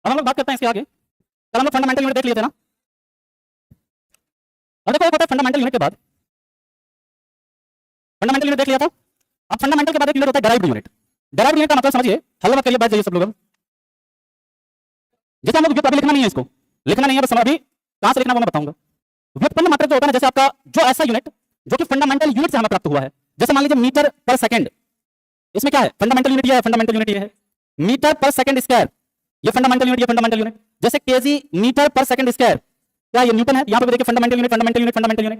अब हम लोग बात करते हैं इसके आगे। कल हम लोग फंडामेंटल यूनिट देख लिए थे ना। अब देखो एक होता है फंडामेंटल यूनिट के बाद, फंडामेंटल यूनिट देख लिया था। अब फंडामेंटल के बाद एक यूनिट होता है डेराइव्ड यूनिट। डेराइव्ड यूनिट का मतलब समझिए, हल मत करिए, बैठ जाइए सब लोग। अब जैसे हम लोग व्युत्पन्न लिखना नहीं है, इसको लिखना नहीं है, बस अभी कहां से लिखना वो मैं बताऊंगा। व्युत्पन्न मात्रक जो होता है ना, जैसे आपका जो ऐसा यूनिट जो कि फंडामेंटल यूनिट से हमें प्राप्त हुआ है, जैसे मान लीजिए मीटर पर सेकंड, इसमें क्या है फंडामेंटल यूनिट, ये है फंडामेंटल यूनिट, ये है मीटर पर सेकंड स्क्वायर, ये फंडामेंटल यूनिट, ये फंडामेंटल यूनिट। जैसे kg metre per second square, क्या ये न्यूटन है, यहां पे भी देखिए fundamental unit, fundamental unit, fundamental unit.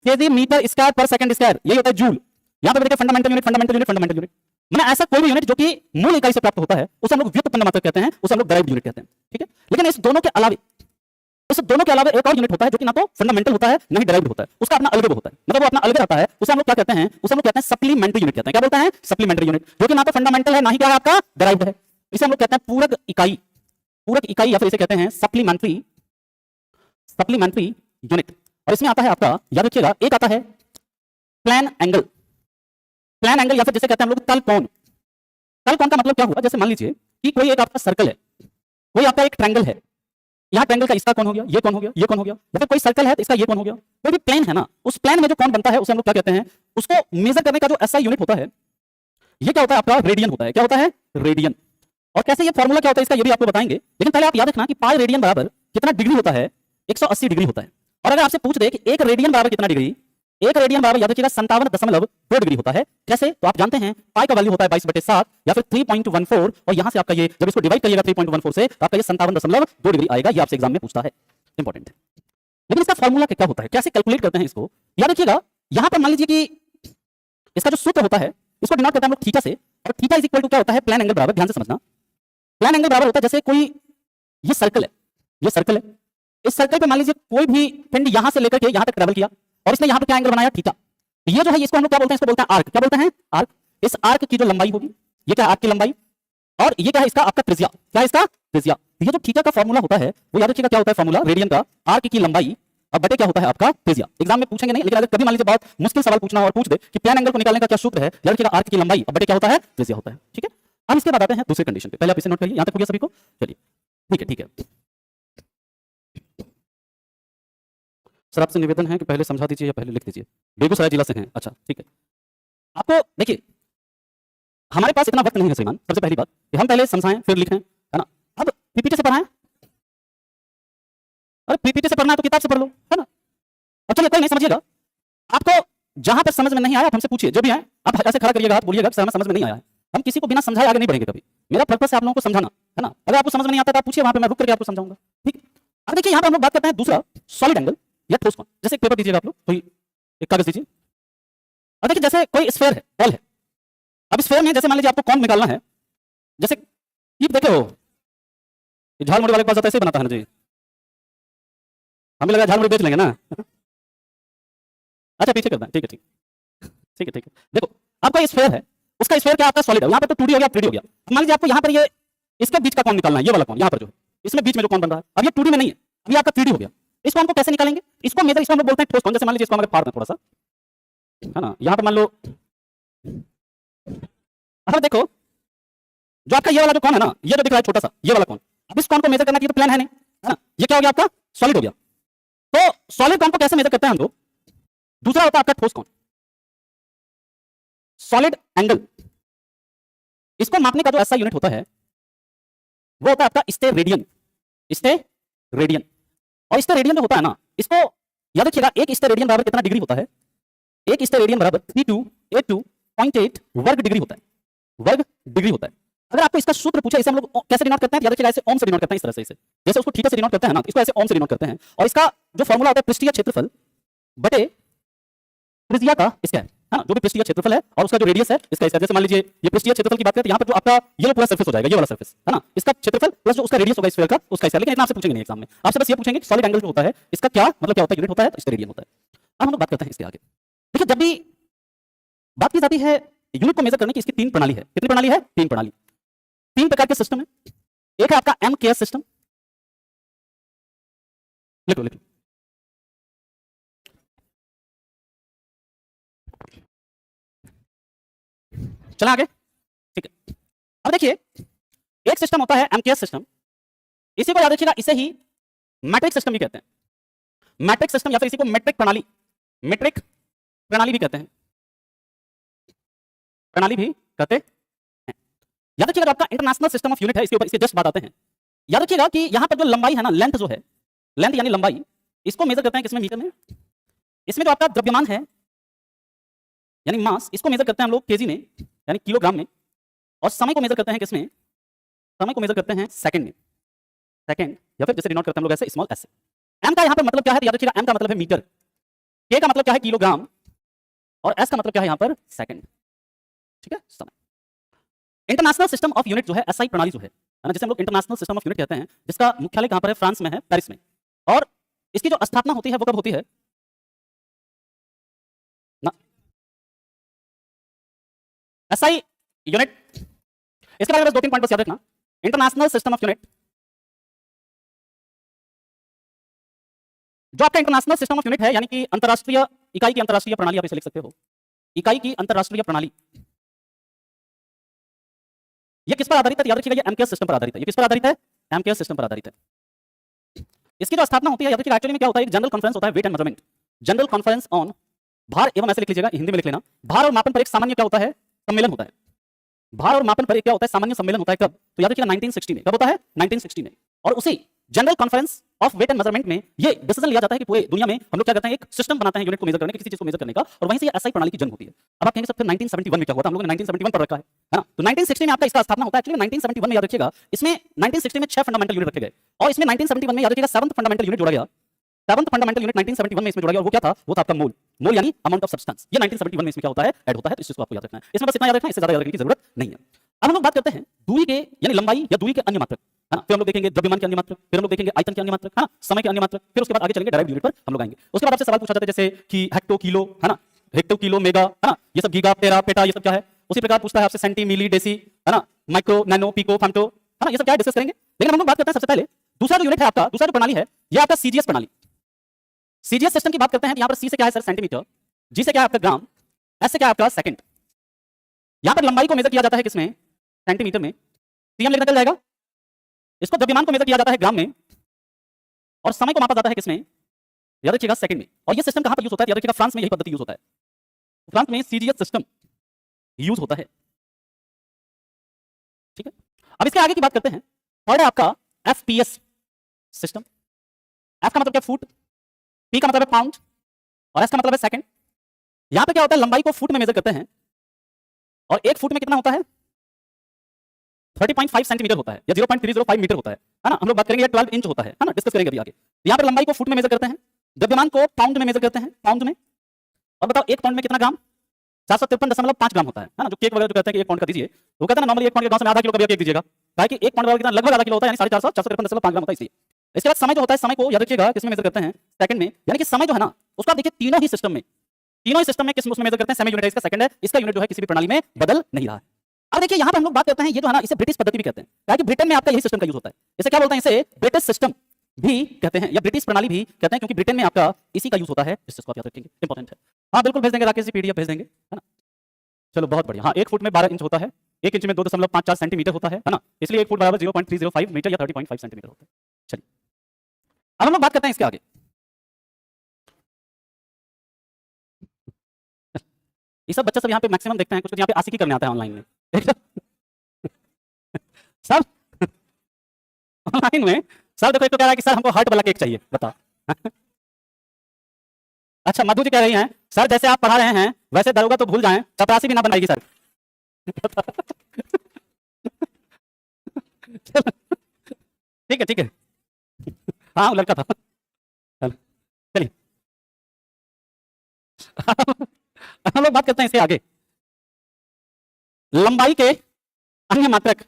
Kg metre square per second square, ये होता है जूल, यहां पे भी देखिए fundamental unit, fundamental unit, fundamental unit. मैंने ऐसा कोई भी यूनिट जो कि मूल इकाई से प्राप्त होता है उसे हम लोग व्युत्पन्न मात्रक कहते हैं, उसे हम लोग डेराइव्ड यूनिट कहते हैं, ठीक है। लेकिन इस दोनों के अलावा एक और यूनिट होता है जो कि ना तो फंडामेंटल होता है ना ही डेराइव्ड होता है, उसका अपना अलग होता है, मतलब वो अपना अलग रहता है। उसे हम लोग क्या कहते हैं, उसे हम लोग कहते हैं सप्लीमेंट्री यूनिट कहते हैं। क्या बोलते हैं, सप्लीमेंट्री यूनिट, जो कि ना तो फंडामेंटल है ना ही क्या है आपका डेराइव्ड है। इसे हम लोग कहते हैं पूरक इकाई, पूरक इकाई, या फिर इसे कहते हैं सप्लीमेंट्री, सप्लीमेंट्री यूनिट। और इसमें आता है आपका, याद रखिएगा, एक आता है प्लेन एंगल, प्लेन एंगल, या फिर जिसे कहते हैं हम लोग तल कोण। तल कोण का मतलब क्या हुआ, जैसे मान लीजिए कि कोई एक आपका सर्कल है, कोई आपका एक ट्रायंगल है, यहाँ ट्रायंगल का इसका कोण हो गया, ये कोण हो गया, ये कोण हो गया, या फिर कोई सर्कल है तो इसका ये कोण हो गया। कोई भी प्लेन है ना, उस प्लेन में जो कोण बनता है उसे हम लोग क्या कहते हैं, उसको मेजर करने का जो ऐसा यूनिट होता है, ये क्या होता है आपका, रेडियन होता है। क्या होता है, रेडियन। और कैसे ये फॉर्मूला क्या होता है इसका, ये भी आपको बताएंगे। लेकिन पहले आप याद रखना कि पाई रेडियन बराबर कितना डिग्री होता है, 180 डिग्री होता है। और अगर आपसे पूछ दे कि एक रेडियन बराबर कितना डिग्री, एक रेडियन बराबर याद रखिएगा 57.2 डिग्री होता है। कैसे, तो आप जानते हैं पाई का वैल्यू होता है 22/7 या फिर 3.14, और यहां से आपका ये जब इसको डिवाइड करिएगा 3.14 से, तो आपका ये 57.2 डिग्री आएगा। ये आपसे एग्जाम में पूछता है, इंपॉर्टेंट है। लेकिन इसका फॉर्मूला क्या होता है, कैसे कैलकुलेट करते हैं इसको, याद रखिएगा। यहां पर मान लीजिए कि इसका जो सूत्र होता है, इसको डिनोट करते हैं हम लोग थीटा से, और थीटा इज इक्वल टू क्या होता है, प्लेन एंगल बराबर, ध्यान से समझना। प्लेन एंगल बराबर होता है, जैसे कोई ये सर्कल है, ये सर्कल है, इस सर्कल पे मान लीजिए कोई भी पिंड यहां से लेकर के यहां तक ट्रेवल किया, और इसने यहां पे क्या एंगल बनाया, थीटा। ये जो है इसको हम लोग क्या बोलते हैं, इसको बोलते हैं आर्क। क्या बोलते हैं, आर्क। इस आर्क की जो लंबाई होगी, ये क्या है, आर्क की लंबाई, और ये क्या है इसका आपका त्रिज्या, क्या है इसका त्रिज्या। ये जो थीटा का फॉर्मूला होता है वो याद रखिएगा क्या होता है, फॉर्मूला रेडियन का, आर्क की लंबाई अब बटे क्या होता है आपका त्रिज्या। एग्जाम में पूछेंगे नहीं, लेकिन अगर कभी मान लीजिए बहुत मुश्किल सवाल पूछना और पूछ दे कि प्लेन एंगल को निकालने का क्या सूत्र है, याद रखिएगा आर्क की लंबाई अब बटे क्या होता है, त्रिज्या होता है, ठीक है। अब इसके बाद आते हैं दूसरे कंडीशन पे, पहले आप इसे नोट करिए, यहां तक हो गया सभी को, चलिए ठीक है, ठीक है। सर आपसे निवेदन है कि पहले समझा दीजिए या पहले लिख दीजिए, बेगूसराय जिला से हैं, अच्छा ठीक है। आपको देखिए, हमारे पास इतना वक्त नहीं है श्रीमान, सबसे पहली बात कि हम पहले समझाएं फिर लिखें, है ना। अब पीपीटी से पढ़ाएं, अरे पीपीटी से पढ़ना है तो किताब से पढ़ लो, है ना। और चलिए कोई नहीं, समझिएगा, आपको जहां पर समझ में नहीं आया आप हमसे पूछिए, जो भी आए आप ऐसे खड़ा करिएगा, हाथ बोलिएगा कि सर हमें समझ में नहीं आया है। हम किसी को बिना समझाए आगे नहीं बढ़ेंगे कभी, मेरा पर्पस है आप लोगों को समझाना, है ना। अगर आपको समझ में नहीं आता तो आप पूछिए, वहां पे मैं रुक करके आपको समझाऊंगा, ठीक है। अब देखिए यहाँ पे हम लोग बात करते हैं दूसरा, सॉलिड एंगल या ठोस कोण। जैसे एक पेपर दीजिएगा आप लोग, कोई एक कागज दीजिए, और देखिए जैसे कोई स्फेयर है, बॉल है। अब स्फेयर में जैसे मान लीजिए आपको कोण निकालना है, जैसे ये देखो झाल मुड़ी वाले के पास ऐसे ही बनाता है ना जी, हमें लगा झाल मुड़ी बेच लेंगे ना। अच्छा पीछे करना है, ठीक है, ठीक ठीक है, ठीक है। देखो आपका स्फेयर है, उसका स्फेयर क्या आपका सॉलिड है, यहाँ पर तो 2D हो गया, 3D हो गया। मान लीजिए आपको यहाँ पर ये इसके बीच का कोण निकालना है, ये वाला कोण यहाँ पर जो है, इसमें बीच में जो कोण बन रहा है, अब ये 2D में नहीं है, अभी आपका 3D हो गया। इस कोण को कैसे निकालेंगे, इसको मेजर, इसको हम लोग बोलते हैं ठोस कोण। जैसे मान लीजिए इसको हमारे फाड़ दें थोड़ा सा, है ना, यहाँ पर मान लो, अब देखो जो आपका ये वाला जो कोण है ना, ये जो दिख रहा है छोटा सा, ये वाला कोण, अब इस कोण को मेजर करना चाहिए तो प्लेन है नहीं, है ना, ये क्या हो गया आपका सॉलिड हो गया। तो सॉलिड कोण को कैसे मेजर करते हैं हम लोग, दूसरा होता है आपका ठोस कोण, सॉलिड एंगल। इसको मापने का जो ऐसा यूनिट होता है वो होता है आपका स्टेरेडियन, स्टेरेडियन। और स्टेरेडियन जो होता है ना, इसको याद रखिएगा, एक स्टेरेडियन बराबर कितना डिग्री होता है, एक स्टेरेडियन बराबर 3282.8 वर्ग डिग्री होता है, वर्ग डिग्री होता है। अगर आपको इसका सूत्र पूछे, इसे हम लोग कैसे डिनोट करते हैं, याद रखिएगा ऐसे ओम से डिनोट करते हैं, इस तरह से, इसे जैसे उसको थीटा से डिनोट करते हैं ना, इसको ऐसे ओम से डिनोट करते हैं। और इसका जो फॉर्मूला होता है पृष्ठीय क्षेत्रफल बटे त्रिज्या का स्क्वायर, है ना, जो भी पृष्ठीय क्षेत्रफल है और उसका जो रेडियस है इसका स्क्वायर। जैसे मान लीजिए ये पृष्ठीय क्षेत्रफल की बात करें तो यहाँ पर जो आपका ये जो पूरा सरफेस हो जाएगा, ये वाला सरफेस, है ना, इसका क्षेत्रफल प्लस जो उसका रेडियस होगा स्फीयर का, उसका स्क्वायर। लेकिन इतना आपसे पूछेंगे नहीं एग्जाम में, आपसे बस ये पूछेंगे कि सॉलिड एंगल जो होता है इसका क्या मतलब, क्या होता है, यूनिट होता है, तो स्टेरेडियन होता है। अब हम लोग बात करते हैं इसके आगे। देखिए जब भी बात की जाती है यूनिट को मेजर करने की, इसकी तीन प्रणाली है। कितनी प्रणाली है, तीन प्रणाली, तीन प्रकार के सिस्टम है। एक है आपका एमकेएस सिस्टम, लिखो लिखो, चला आगे, ठीक है। अब देखिए एक सिस्टम होता है एमकेएस सिस्टम, इसी को याद रखिएगा, इसे ही मैट्रिक सिस्टम भी कहते हैं, मैट्रिक सिस्टम या फिर इसी को मेट्रिक प्रणाली, मेट्रिक प्रणाली भी कहते हैं, प्रणाली भी कहते हैं। याद रखिएगा आपका इंटरनेशनल सिस्टम ऑफ यूनिट है, इसके ऊपर इसके जस्ट बात आते हैं। याद रखिएगा कि यहां पर जो लंबाई है ना, लेंथ जो है, लेंथ यानी लंबाई, इसको मेजर करते हैं किसमें, मीटर में। इसमें जो आपका द्रव्यमान है यानी मास, इसको मेजर करते हैं हम लोग केजी में यानी किलोग्राम में, और समय को मेजर करते हैं किसमें, समय को मेजर करते हैं सेकंड में, सेकंड, या फिर जैसे डिनोट करते हैं हम लोग ऐसे स्मॉल एस से। एम का यहां पर मतलब क्या है, तो याद रखिएगा एम का मतलब है मीटर, के का मतलब क्या है किलोग्राम, और एस का मतलब क्या है यहां पर सेकंड। ठीक है, समय। इंटरनेशनल सिस्टम ऑफ यूनिट जो है, एसआई प्रणाली जो है ना, जिसे हम लोग इंटरनेशनल सिस्टम ऑफ यूनिट कहते हैं, जिसका मुख्यालय कहां पर है, फ्रांस में है, पेरिस में। और इसकी जो स्थापना होती है वो कब होती है ना, एसआई यूनिट, इसके बारे में बस 2-3 पॉइंट बस याद रखना। इंटरनेशनल सिस्टम ऑफ यूनिट, जो आपका इंटरनेशनल सिस्टम ऑफ यूनिट है यानी कि अंतरराष्ट्रीय इकाई की अंतरराष्ट्रीय प्रणाली, आप इसे लिख सकते हो, इकाई की अंतरराष्ट्रीय प्रणाली। ये किस पर आधारित है, याद रखिएगा ये एमकेएस सिस्टम पर आधारित है। ये किस पर आधारित है, एमकेएस सिस्टम पर आधारित है। इसकी जो स्थापना होती है, याद रखिएगा एक्चुअली में क्या होता है, एक जनरल कॉन्फ्रेंस होता है, weight and measurement, general conference on भार एवं, ऐसे लिख लीजिएगा, हिंदी में लिख लेना, भार और मापन पर एक सामान्य क्या होता है, सम्मेलन होता है। भार और मापन पर एक क्या होता है, सामान्य सम्मेलन होता है। कब, तो याद रखिएगा 1960 में। कब होता है, 1960 में। और उसी general conference of weight and measurement में ये डिसीजन लिया जाता है कि पूरे दुनिया में हम लोग क्या करते हैं, एक सिस्टम बनाते हैं यूनिट को मेजर करने, किसी चीज को मेजर करने का, और वहीं से ये एसआई प्रणाली की जन्म होती है। अब आप कहेंगे सर फिर 1971 में क्या हुआ था, हम लोगों ने 1971 पर रखा है ना, तो 1960 में आपका इसका स्थापना होता है। एक्चुअली 1971 में याद रखिएगा, इसमें 1960 में 6 फंडामेंटल यूनिट रखे गए, और इसमें 1971 में याद रखिएगा 7th फंडामेंटल यूनिट जोड़ा गया। 7th फंडामेंटल यूनिट 1971 में इसमें जोड़ा गया, और वो क्या था, वो था आपका मोल, मोल यानी अमाउंट ऑफ सब्सटेंस। ये 1971 में इसमें क्या होता है, ऐड होता है, तो इस चीज को आपको याद रखना है। इसमें बस इतना याद रखना है, इससे ज्यादा याद रखने की जरूरत नहीं है। अब हम लोग बात करते हैं दूरी के यानी लंबाई या दूरी के अन्य मात्रक, है ना। फिर हम लोग देखेंगे द्रव्यमान के अन्य मात्रक, फिर हम लोग देखेंगे आयतन के अन्य मात्रक, है ना, समय के अन्य मात्रक, फिर उसके बाद आगे चलेंगे डायरेक्ट यूनिट पर हम लोग आएंगे। उसके बाद आपसे सवाल पूछा जाता है जैसे कि हेक्टो किलो, है ना, हेक्टो किलो मेगा, है ना, ये सब गीगा टेरा पेटा, ये सब क्या है। उसी प्रकार पूछता है आपसे सेंटी मिली डेसी, है ना, माइक्रो नैनो पिको फेम्टो, है ना, ये सब क्या डिस्कस करेंगे। लेकिन हम लोग बात करते हैं सबसे पहले दूसरा जो यूनिट है आपका, दूसरा जो प्रणाली है, ये आपका सीजीएस प्रणाली। सीजीएस सिस्टम की बात करते हैं, यहाँ पर सी से क्या है सर, सेंटीमीटर, जी से क्या है आपका ग्राम, एस से क्या है आपका सेकंड। यहाँ पर लंबाई को मेजर किया जाता है किसमें, सेंटीमीटर में, सीएम लिखना चल जाएगा। इसको द्रव्यमान को मेजर किया जाता है ग्राम में, और समय को मापा जाता है किसमें, याद रखिएगा सेकंड में। और ये सिस्टम कहां पर यूज होता है, याद रखिएगा फ्रांस में यही पद्धति यूज होता है, फ्रांस में सीजीएस सिस्टम यूज होता है। ठीक है, अब इसके आगे की बात करते हैं। थर्ड है आपका एफपीएस सिस्टम। एफ का मतलब क्या, फुट, पी का मतलब है पाउंड, और एस का मतलब है सेकंड। यहां पे क्या होता है, लंबाई को फुट में मेजर करते हैं, और एक फुट में कितना होता है, 30.5 सेंटीमीटर होता है, या 0.305 मीटर होता है ना। हम लोग बात करेंगे 12 इंच होता है ना, डिस्कस करेंगे अभी आगे। यहाँ पर लंबाई को फुट में मेजर करते हैं, द्रव्यमान को पाउंड में मेजर करते हैं, पाउंड में। और बताओ एक पाउंड में कितना ग्राम, 453.5 ग्राम होता है ना। जो केक वगैरह जो कहते हैं कि एक पाउंड का दीजिए, वो कहते हैं नॉर्मली एक पाउंड के गांव में आधा किलो का केक दीजिएगा, ताकि कि एक पाउंड वाला कितना लगभग आधा किलो होता है, यानी 453.5 ग्राम होता है। इसलिए इसके बाद समय जो होता है, समय को याद रखिएगा किसमें मेजर करते हैं, सेकंड में। यानी कि समय जो है ना, उसको आप देखिए तीनों ही सिस्टम में, तीनों ही सिस्टम में किस उसमें मेजर करते हैं, सेमी यूनिट है इसका, सेकंड है इसका, यूनिट जो है किसी भी प्रणाली में बदल नहीं रहा है। अब देखिए यहाँ पर हम लोग बात करते हैं, ये जो है ना, इसे ब्रिटिश पद्धति भी कहते हैं, ताकि ब्रिटेन में आपका यही सिस्टम का यूज होता है। इसे क्या बोलते हैं, इसे ब्रिटिश सिस्टम भी कहते हैं, या ब्रिटिश प्रणाली भी कहते हैं, क्योंकि ब्रिटेन में आपका इसी का यूज होता है। इस चीज को आप याद रखेंगे, इंपॉर्टेंट है। हाँ बिल्कुल भेज देंगे, राकेश जी पीडीएफ भेज देंगे, है ना। चलो बहुत बढ़िया। हाँ, 1 फुट में 12 इंच होता है, 1 इंच में 2.54 सेंटीमीटर होता है ना, इसलिए 1 फुट बराबर 0.305 मीटर या 30.5 सेंटीमीटर होता है। चलिए अब हम लोग बात करते हैं इसके आगे। ये सब बच्चे सब यहाँ पे मैक्सिमम देखते हैं, कुछ यहाँ पे आशिकी करने आता है ऑनलाइन में सब ऑनलाइन में सब देखो, एक तो कह रहा है कि सर हमको हार्ट वाला केक चाहिए, बता अच्छा मधु जी कह रही हैं सर जैसे आप पढ़ा रहे हैं वैसे दरोगा तो भूल जाएं, चपरासी भी ना बनाएगी सर ठीक है हाँ वो लड़का था। चलिए हम लोग बात करते हैं इसके आगे, लंबाई के अन्य मात्रक,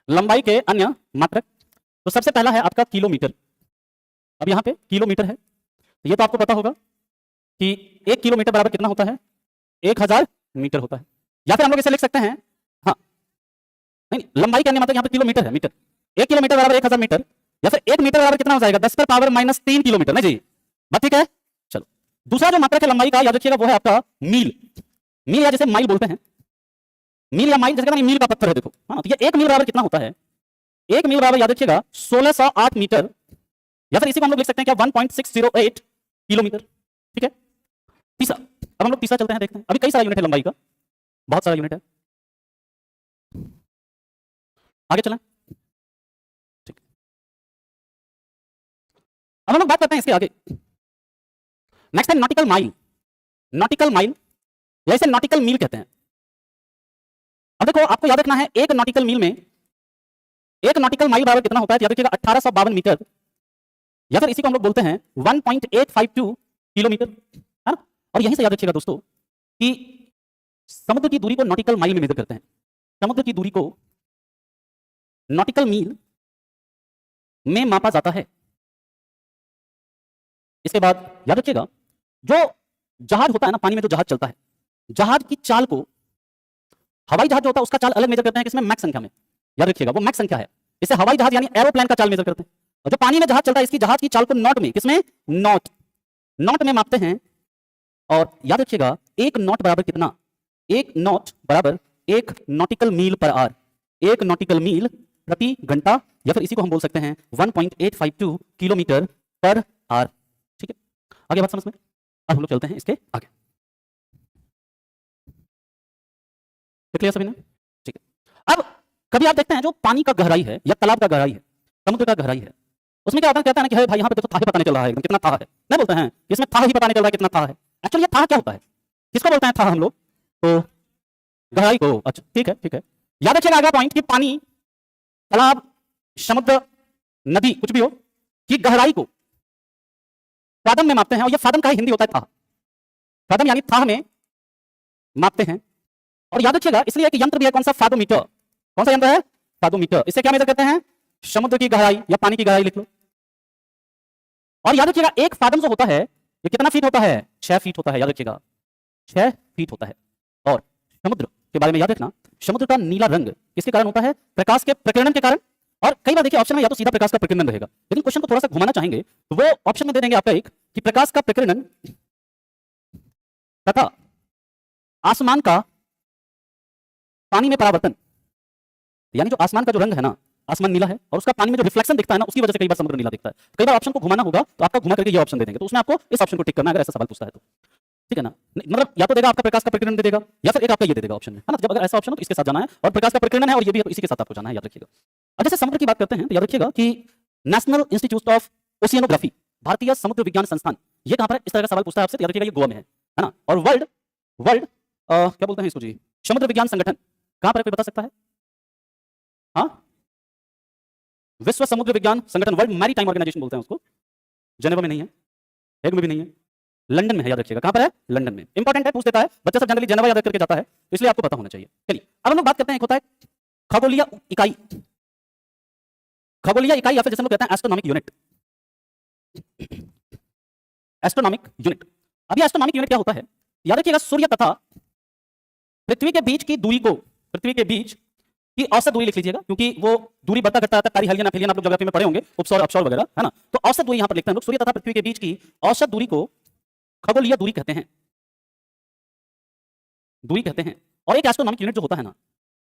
लंबाई के अन्य मात्रक। तो सबसे पहला है आपका किलोमीटर। अब यहाँ पे किलोमीटर है, तो ये तो आपको पता होगा कि 1 किलोमीटर बराबर कितना होता है, 1000 मीटर होता है। या फिर हम लोग इसे लिख सकते हैं, हाँ नहीं लंबाई के अन्य मात्रक यहाँ पे किलोमीटर है, मीटर, 1 किलोमीटर बराबर 1000 मीटर, या फिर 1 मीटर बराबर कितना हो जाएगा 10⁻³ किलोमीटर ना जी, बात ठीक है। चलो दूसरा जो मात्रक है लंबाई का, याद रखिएगा वो है आपका मील। मील या जैसे माइल बोलते हैं, मील या माइल जैसे मील का पत्थर है देखो, हाँ तो ये 1 मील बराबर कितना होता है, एक मील बराबर याद रखिएगा 1608 मीटर, या फिर इसी को हम लोग लिख सकते हैं क्या 1.608 किलोमीटर। ठीक है। तीसरा, अब हम लोग तीसरा चलते हैं, देखते हैं। अभी कई सारा यूनिट है लंबाई का, बहुत सारा यूनिट है। आगे चलें। ठीक, अब हम लोग बात करते हैं इसके आगे। नेक्स्ट है नॉटिकल माइल। नॉटिकल माइल या इसे नॉटिकल मील कहते हैं। अब देखो, आपको याद रखना है एक नॉटिकल मील में, एक नॉटिकल माइल बराबर कितना होता है, याद रखिएगा 1852 मीटर, या फिर इसी को हम लोग बोलते हैं 1.852 किलोमीटर, है ना। और यहीं से याद रखिएगा दोस्तों कि समुद्र की दूरी को नॉटिकल माइल में मेजर करते हैं। समुद्र की दूरी को नॉटिकल मील में मापा जाता है। इसके बाद याद रखिएगा, जो जहाज होता है ना, पानी में जो जहाज चलता है, जहाज की चाल को, हवाई जहाज जो होता है उसका चाल अलग मेजर करते हैं, किसमें, मैक संख्या में। याद रखिएगा वो मैक संख्या है। इसे हवाई जहाज यानी एरोप्लेन का चाल मेजर करते हैं। और जो पानी में जहाज चलता है, इसकी जहाज की चाल को नॉट में, किसमें, नॉट में मापते हैं। और याद रखिएगा एक नॉट बराबर कितना, एक नॉट बराबर एक नॉटिकल मील पर आवर, एक नॉटिकल मील प्रति घंटा, या फिर इसी को हम बोल सकते हैं 1.852 किलोमीटर पर आवर। ठीक है, आगे बात समझ में। अब हम लोग चलते हैं इसके आगे। क्लियर सभी ने? ठीक है। अब कभी आप देखते हैं जो पानी का गहराई है या तालाब का गहराई है, समुद्र का गहराई है, उसमें क्या होता है, कहता है ना कि भाई यहाँ पे देखो था ही पता नहीं चल रहा है एकदम कितना था है, नहीं बोलते हैं इसमें था ही पता नहीं चल रहा है कितना था है। एक्चुअली ये था क्या होता है, किसको बोलते हैं था हम लोग, तो गहराई को। अच्छा ठीक है, ठीक है। याद रखिएगा अगला पॉइंट कि पानी, तालाब, समुद्र, नदी, कुछ भी हो, कि गहराई को फादम में मापते हैं। और ये फादम का ही हिंदी होता है था। फादम यानी था में मापते हैं। और याद रखिएगा इसलिए एक यंत्र भी है, कौन सा, फादोमीटर। कौन सा यंत्र है, फादोमीटर। इससे क्या मेजर करते हैं, समुद्र की गहराई या पानी की गहराई लिख लो। और याद रखिएगा एक फादम जो होता है ये कितना फीट होता है, 6 फीट होता है। याद रखिएगा 6 फीट होता है। और समुद्र के बारे में याद रखना, समुद्र का नीला रंग किसके कारण होता है, प्रकाश के प्रकीर्णन के कारण। और कई बार देखिए ऑप्शन में या तो सीधा प्रकाश का प्रकीर्णन रहेगा, लेकिन क्वेश्चन को थोड़ा सा घुमाना चाहेंगे तो वो ऑप्शन में दे देंगे आपका एक कि प्रकाश का प्रकीर्णन तथा आसमान का पानी में परावर्तन। यानी जो आसमान का जो रंग है ना, आसमान नीला है और उसका पानी में जो रिफ्लेक्शन दिखता है ना, उसकी वजह से कई बार समुद्र नीला दिखता है। कई बार ऑप्शन को घुमाना होगा तो आपका घुमा करके ये ऑप्शन दे देंगे, तो उसमें आपको इस ऑप्शन को टिक करना है अगर ऐसा सवाल पूछता है तो। ठीक है ना, मतलब या तो देगा आपका प्रकाश का प्रकीर्णन दे देगा, या फिर एक आपका ये दे देगा ऑप्शन में, है ना। जब अगर ऐसा ऑप्शन हो तो इसके साथ जाना है, और प्रकाश का प्रकीर्णन है और ये भी है तो इसी के साथ आपको जाना है, याद रखिएगा। अब जैसे समुद्र की बात करते हैं तो याद रखिएगा कि नेशनल इंस्टीट्यूट ऑफ ओशियनोग्राफी, भारतीय समुद्र विज्ञान संस्थान, ये कहां पर है, इस तरह का सवाल पूछता है आपसे, याद रखिएगा ये गोवा में है ना। और वर्ल्ड क्या बोलते हैं इसको जी, समुद्र विज्ञान संगठन कहां पर है, कोई बता सकता है? हाँ, विश्व समुद्र विज्ञान संगठन, वर्ल्ड मैरीटाइम ऑर्गेनाइजेशन बोलते हैं उसको। जेनेवा में नहीं है, हेग में भी नहीं है, लंदन में है। याद रखिएगा कहां पर है, लंदन में। इंपॉर्टेंट है, पूछ देता है बच्चा, सब जनरली जेनेवा याद करके जाता है, तो इसलिए आपको पता होना चाहिए। चलिए अब हम लोग बात करते हैं, एक होता है खगोलीय इकाई, खगोलीय इकाई या फिर जैसे हम लोग कहते हैं एस्ट्रोनॉमिक यूनिट। एस्ट्रोनॉमिक यूनिट, अभी एस्ट्रोनॉमिक यूनिट क्या होता है, याद रखिएगा सूर्य तथा पृथ्वी के बीच की दूरी को, पृथ्वी के बीच की औसत दूरी लिख लीजिएगा, क्योंकि वो दूरी बढ़ता घटता रहता है, पेरिहेलियन एफिलियन आप लोग ज्योग्राफी में पढ़े होंगे, उपसौर अपसौर वगैरह, है ना। तो औसत दूरी यहां पर लिखते हैं लोग, सूर्य तथा पृथ्वी के बीच की औसत दूरी को खगोलीय दूरी कहते हैं, दूरी कहते हैं। और एक एस्ट्रोनॉमिक यूनिट जो होता है ना,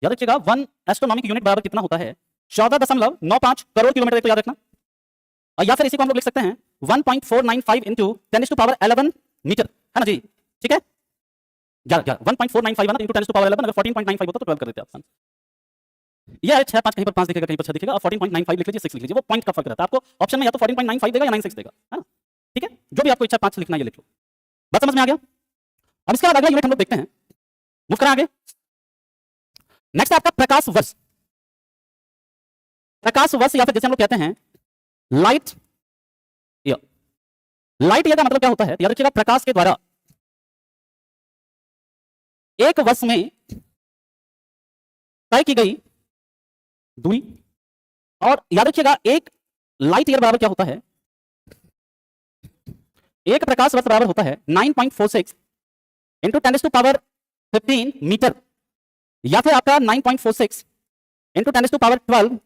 याद रखिएगा 1 एस्ट्रोनॉमिक यूनिट बराबर कितना होता है, 14.95 करोड़ किलोमीटर, एक तो याद रखना। और या फिर इसी को हम लोग लिख सकते हैं 1.495 इंटू 10⁻11 मीटर, है ना जी। ठीक है, 1.495 है ना, इंटू 10⁻11, अगर 14.95 होता तो 12 कर देते आप। ये है 6 5, कहीं पर 5 दिखेगा, कहीं पर 6 दिखेगा, और 14.95 लिख लीजिए, 6 लिख लीजिए, वो पॉइंट का फर्क रहता है। आपको ऑप्शन में या तो 14.95 देगा या 96 देगा, है ना। ठीक है, जो भी आपको इच्छा 5 लिखना है ये लिख लो। बात समझ में आ गया। अब इसके बाद अगला यूनिट हम लोग देखते हैं, मूव करें आगे। नेक्स्ट है आपका प्रकाश वर्ष। प्रकाश वर्ष या फिर जैसे हम लोग कहते हैं लाइट ईयर। लाइट ईयर का मतलब क्या होता है, याद रखिएगा प्रकाश के द्वारा एक वर्ष में तय की गई दूरी। और याद रखिएगा एक लाइट ईयर बराबर क्या होता है, एक प्रकाश वर्ष बराबर होता है 9.46 इंटू 10⁻15 मीटर, या फिर आपका 9.46 इंटू 10⁻12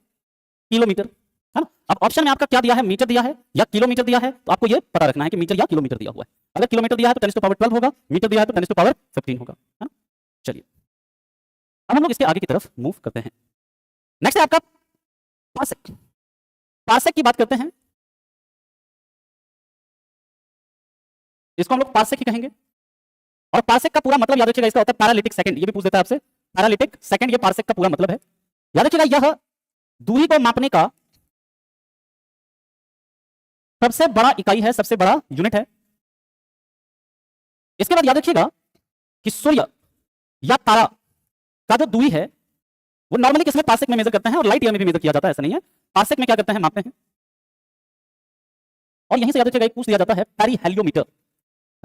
किलोमीटर, है ना। अब ऑप्शन में आपका क्या दिया है, मीटर दिया है या किलोमीटर दिया है, तो आपको ये पता रखना है कि मीटर या किलोमीटर दिया हुआ है। अगर किलोमीटर दिया है तो 10⁻12 होगा, मीटर दिया है तो 10⁻15 होगा, है ना। चलिए अब हम लोग इसके आगे की तरफ मूव करते हैं। नेक्स्ट है आपका पार्सेक, पार्सेक की बात करते हैं, इसको हम लोग पार्सेक ही कहेंगे। और पार्सेक का पूरा मतलब याद रखिएगा, इसका होता है पैरालिटिक सेकंड। ये भी पूछ देता है आपसे, पैरालिटिक सेकंड, ये पार्सेक का पूरा मतलब है। याद रखिएगा, यह दूरी को मापने का सबसे बड़ा इकाई है, सबसे बड़ा यूनिट है। इसके बाद याद रखिएगा कि सूर्य या तारा का जो दूरी है वो नॉर्मली किसमें पार्सेक में मेजर करते हैं, और लाइट ईयर में भी मेजर किया जाता है, ऐसा नहीं है। पार्सेक में क्या करते हैं, मापते हैं। और यहीं से याद रखिएगा एक पूछ दिया जाता है पेरीहेलियोमीटर,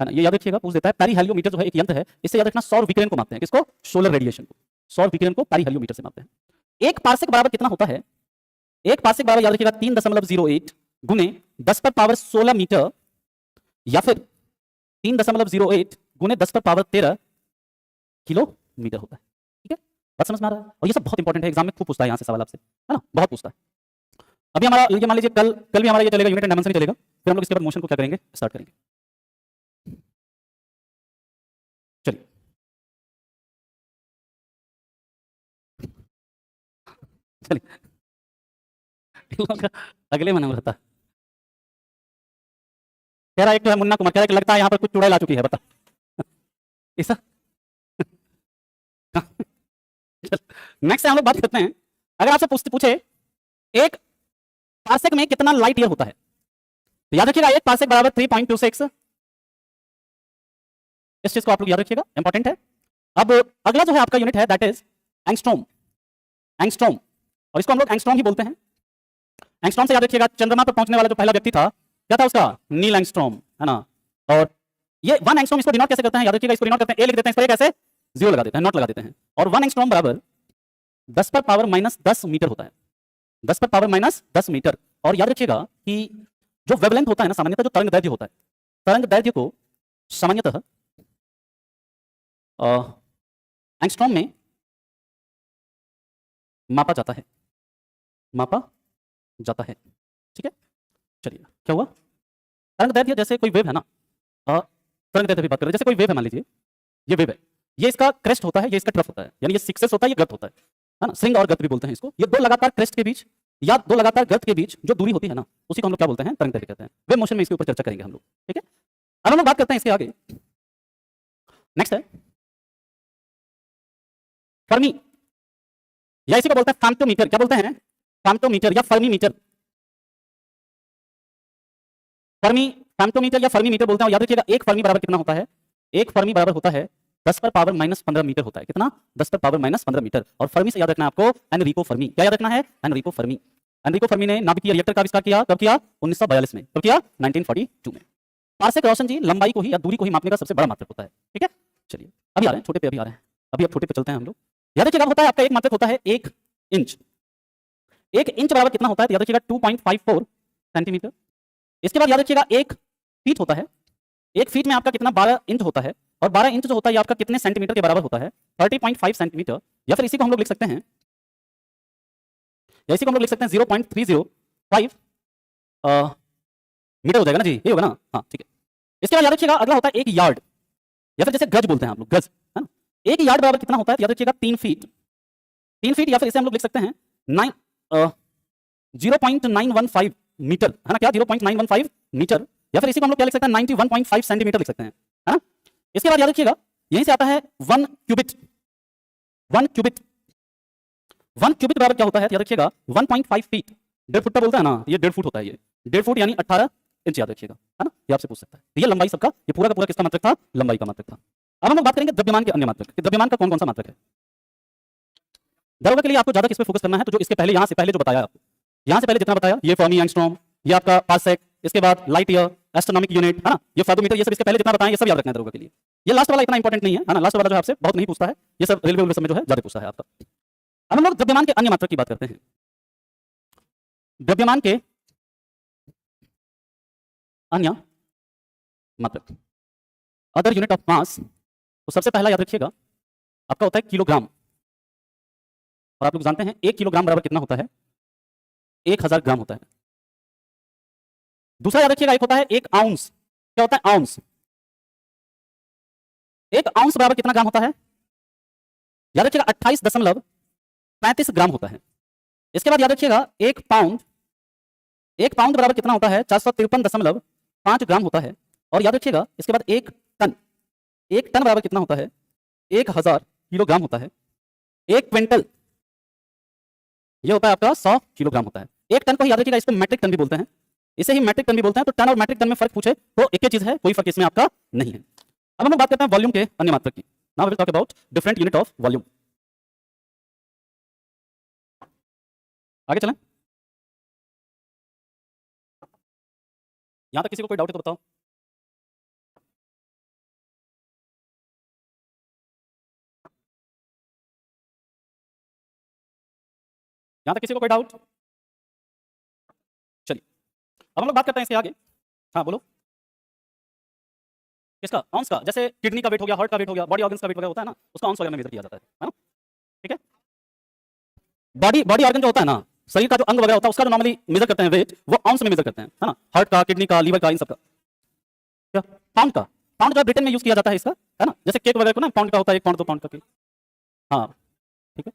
है ना, ये याद रखिएगा, पूछ देता है पेरीहेलियोमीटर जो है एक यंत्र है, इससे याद रखना सौर विकिरण को मापते हैं। किसको? सोलर रेडिएशन को, सौर विकिरण को पेरीहेलियोमीटर से मापते हैं। एक पार्सेक बराबर कितना होता है? एक पार्सेक बराबर याद रखिएगा 3.08 गुने 10 पर पावर 16 मीटर, या फिर 3.08 गुने 10 पर पावर 13 किलोमीटर होता है। ठीक है, बात समझ में आ रहा है? और ये सब बहुत इंपॉर्टेंट है, एग्जाम में खूब पूछता है यहाँ से सवाल आपसे, है ना, बहुत पूछता है। अभी हमारा ये मान लीजिए कल भी हमारा ये चलेगा, यूनिट एंड डायमेंशन ही चलेगा, फिर हम लोग इसके बाद मोशन को क्या करेंगे, स्टार्ट करेंगे। चलिए, अगले महीने में रहता कह रहा, एक तो है मुन्ना कुमार, कह रहा लगता है यहाँ पर कुछ चुड़ैल आ चुकी है, बता ऐसा। नेक्स्ट हम लोग बात करते हैं, अगर आपसे पूछे एक पार्सेक में कितना लाइट ईयर होता है, तो याद रखिएगा एक पार्सेक बराबर 3.26। इस चीज को आप लोग याद रखिएगा, इंपॉर्टेंट है। अब अगला जो है आपका यूनिट है दैट इज एंगस्ट्रॉम, एंगस्ट्रॉम, और इसको हम लोग एंगस्ट्रॉम ही बोलते हैं। एंगस्ट्रॉम से याद रखिएगा चंद्रमा पर पहुंचने वाला जो पहला व्यक्ति था, क्या था उसका? नील एंगस्ट्रॉम, है ना। और ये 1 एंगस्ट्रॉम, इसको डिनोट कैसे करते हैं, याद रखिएगा, इसको डिनोट करते हैं, ए लिख देते हैं, इस पर कैसे 0 लगा देते हैं, नॉट लगा देते हैं। और 1 एंगस्ट्रॉम बराबर 10 पर पावर -10 मीटर होता है, 10 पर पावर -10 मीटर। और याद रखिएगा कि जो वेवलेंथ होता है ना, सामान्यतः जो तरंग दैर्ध्य होता है, तरंग दैर्ध्य को सामान्यतः एंगस्ट्रॉम में मापा जाता है, मापा जाता है। ठीक है, चलिए, क्या हुआ? तरंग दैर्ध्य जैसे कोई वेव है ना, तरंग दैर्ध्य भी बात कर रहे हैं, जैसे कोई वेव है, मान लीजिए ये वेव है, ये इसका क्रेस्ट होता है, ये इसका ट्रफ होता है, यानी ये सक्सेस होता है, ये गर्त होता है ना, स्ट्रिंग और गर्त भी बोलते हैं इसको। ये दो लगातार क्रेस्ट के बीच या दो लगातार गर्त के बीच जो दूरी होती है ना, उसी को हम लोग क्या बोलते हैं? तरंग दैर्ध्य कहते हैं। वेव मोशन में इसके ऊपर चर्चा करेंगे हम लोग। ठीक है, अब हम लोग बात करते हैं इसके आगे। नेक्स्ट है फर्मी, या इसी को बोलते हैं फैम्टोमीटर। क्या बोलते हैं? फैम्टोमीटर या फर्मीमीटर। फर्मी, फैम्टोमीटर या फर्मीमीटर बोलते हैं। याद रखिएगा एक फर्मी बराबर कितना होता है? एक फर्मी बराबर होता है 10 पर पावर -15 मीटर होता है। कितना? 10 पर पावर -15 मीटर। और फर्मी से याद रखना है आपको एनरिको फर्मी। क्या याद रखना है? Enrico Fermi. एनरिको फर्मी ने नाभिकीय रिएक्टर का आविष्कार किया, कब किया? 1942 में। कब किया? 1942 में। पार्सेक रोशन जी लंबाई को ही या दूरी को ही मापने का सबसे बड़ा मात्रक होता है। ठीक है, चलिए अभी आ रहे हैं छोटे पे, अभी आ रहे हैं, अभी अब छोटे पे चलते हैं हम लोग। याद रखिएगा होता है आपका एक मात्रक होता है 1 इंच। 1 इंच बराबर कितना होता है? याद रखिएगा 2.54 सेंटीमीटर। इसके बाद याद रखिएगा 1 फीट होता है। 1 फीट में आपका कितना? 12 इंच होता है। और 12 इंच जो होता है ये आपका कितने सेंटीमीटर के बराबर होता है? 30.5 सेंटीमीटर। या फिर इसी को हम लोग लिख सकते हैं, या इसी को हम लोग लिख सकते हैं 0.305 मीटर हो जाएगा ना जी, ये होगा ना? हाँ ठीक है। इसके बाद याद रखिएगा अगला होता है 1 यार्ड, या फिर जैसे गज बोलते हैं आप लोग, गज, है ना। 1 यार्ड बराबर कितना होता है? याद रखिएगा 3 फीट। 3 फीट, या फिर इसे हम लोग लिख सकते हैं 0.915 मीटर, है ना। क्या? 0.915 मीटर। या फिर इसी को हम लोग क्या लिख सकते हैं? 91.5 सेंटीमीटर लिख सकते हैं, है ना। इसके बाद याद रखिएगा यहीं से आता है 1 क्यूबिट। 1 क्यूबिट, 1 क्यूबिट बराबर क्या होता है? याद रखिएगा 1.5 फीट। 1.5 फुट का बोलता है ना, ये 1.5 फुट होता है। ये 1.5 फुट यानी 18 इंच, याद रखिएगा, है ना। ये आपसे पूछ सकता है। ये लंबाई सबका, ये पूरा का पूरा किसका मात्रक था? लंबाई का मात्रक था। अब हम लोग बात करेंगे द्रव्यमान के अन्य मात्रक। द्रव्यमान का कौन कौन सा मात्रक है? दरोगा के लिए आपको ज्यादा किस पे फोकस करना है? तो जो इसके पहले, यहां से पहले जो बताया आपको, यहां से पहले जितना बताया, ये फर्मी, एंगस्ट्रॉम, ये आपका पार्सेक, इसके बाद लाइट ईयर, एस्ट्रोनॉमिक यूनिट, है ना, ये फेथोमीटर, ये सब इसके पहले जितना बताया ये सब याद रखना है दरोगा के लिए। ये लास्ट वाला इतना इंपॉर्टेंट नहीं है, है ना। लास्ट वाला जो है आपसे बहुत नहीं पूछता है, ये सब रेलवे सब में जो है ज्यादा पूछता है आपका। अब हम लोग द्रव्यमान के अन्य मात्रक की बात करते हैं। द्रव्यमान के अन्य मात्रक, अदर यूनिट ऑफ मास, तो सबसे पहला याद रखिएगा आपका होता है किलोग्राम। और आप लोग जानते हैं 1 किलोग्राम बराबर कितना होता है? 1000 ग्राम होता है। दूसरा याद रखिएगा एक होता है 1 आउंस। क्या होता है? आउंस। 1 आउंस बराबर कितना ग्राम होता है? याद रखिएगा 28.35 ग्राम होता है। इसके बाद याद रखिएगा एक पाउंड बराबर कितना होता है 453.5 ग्राम होता है। और याद रखिएगा इसके बाद एक टन बराबर कितना होता है 1000 किलोग्राम होता है। एक क्विंटल ये होता है आपका 100 किलोग्राम होता है। एक टन को याद रखिएगा इसको मैट्रिक टन भी बोलते हैं, इसे ही मैट्रिक टन भी बोलते हैं। तो टन और मैट्रिक टन में फर्क पूछे तो एक ही चीज है, कोई फर्क इसमें आपका नहीं है। अब हम लोग बात करते हैं वॉल्यूम के अन्य मात्रक की। Now we will talk about different unit of volume. आगे चलें। यहां तक किसी को कोई डाउट है तो बताओ। यहां तक किसी को कोई डाउट? चलिए अब हम लोग बात करते हैं इसके आगे। हाँ बोलो। किसका? ऑन्स का। जैसे किडनी का वेट हो गया, हार्ट का वेट हो गया, बॉडी ऑर्गन्स का वेट वगैरह होता है ना, उसका ऑन्स वगैरह में मेजर किया जाता है ना? ठीक है। बॉडी ऑर्गन जो होता है ना, शरीर का जो अंग वगैरह होता है उसका जो नॉर्मली मेजर करते हैं वेट, वो आउंस में मेजर करते हैं, है ना? हार्ट का, किडनी का, लीवर का, इन सब का। क्या? पाउंड का। पाउंड जो ब्रिटेन में यूज किया जाता है इसका, है ना? जैसे केक वगैरह को ना पाउंड का होता है, 1 पाउंड 2 पाउंड का केक। हाँ ठीक है।